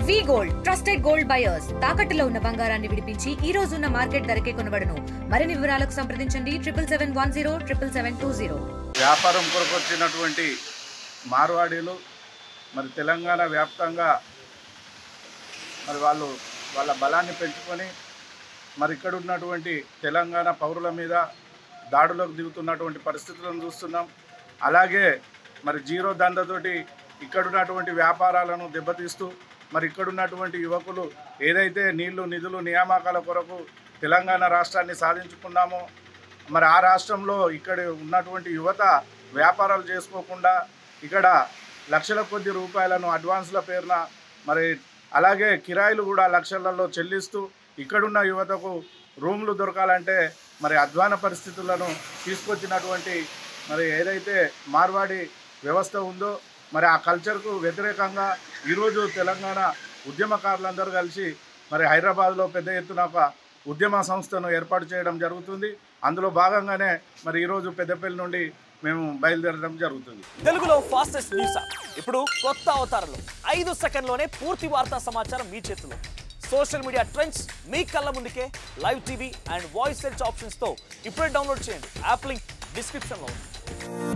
వి gold trusted gold buyers తాకట్టులో ఉన్న బంగారాన్ని విడిపించి ఈ రోజు ఉన్న మార్కెట్ ధరకే కొనబడును. మరిన్ని వివరాలకు సంప్రదించండి 77107720. వ్యాపారం కొరకు వచ్చినటువంటి మార్వాడీలు మరి తెలంగాణ వ్యాప్తంగా మరి వాళ్ళ బలాన్ని పెంచుకొని మరి ఇక్కడ ఉన్నటువంటి తెలంగాణ పౌరుల మీద దాడులకు దిగుతున్నటువంటి పరిస్థితులను చూస్తున్నాం. అలాగే మరి జీరో దండతోటి ఇక్కడున్నటువంటి వ్యాపారాలను దెబ్బతీస్తూ మరి ఇక్కడున్నటువంటి యువకులు ఏదైతే నీళ్లు నిధులు నియామకాల కొరకు తెలంగాణ రాష్ట్రాన్ని సాధించుకున్నామో మరి ఆ రాష్ట్రంలో ఇక్కడ ఉన్నటువంటి యువత వ్యాపారాలు చేసుకోకుండా ఇక్కడ లక్షల కొద్ది రూపాయలను అడ్వాన్స్ల పేరున మరి అలాగే కిరాయిలు కూడా లక్షలలో చెల్లిస్తూ ఇక్కడున్న యువతకు రూమ్లు దొరకాలంటే మరి అధ్వాన పరిస్థితులను తీసుకొచ్చినటువంటి మరి ఏదైతే మార్వాడి వ్యవస్థ ఉందో మరి ఆ కల్చర్కు వ్యతిరేకంగా ఈరోజు తెలంగాణ ఉద్యమకారులందరూ కలిసి మరి హైదరాబాద్లో పెద్ద ఎత్తున ఒక ఉద్యమ సంస్థను ఏర్పాటు చేయడం జరుగుతుంది. అందులో భాగంగానే మరి ఈరోజు పెద్దపల్లి నుండి మేము బయలుదేరడం జరుగుతుంది. తెలుగులో ఫాస్టెస్ట్ న్యూస్ ఇప్పుడు కొత్త అవతారంలో 5 సెకండ్లోనే పూర్తి వార్తా సమాచారం మీ చేతిలో. సోషల్ మీడియా ట్రెండ్స్ మీ కళ్ళ ముందుకే live TV and voice search ఆప్షన్స్తో ఇప్పుడే డౌన్లోడ్ చేయండి. యాప్ లింక్ డిస్క్రిప్షన్లో ఉంది.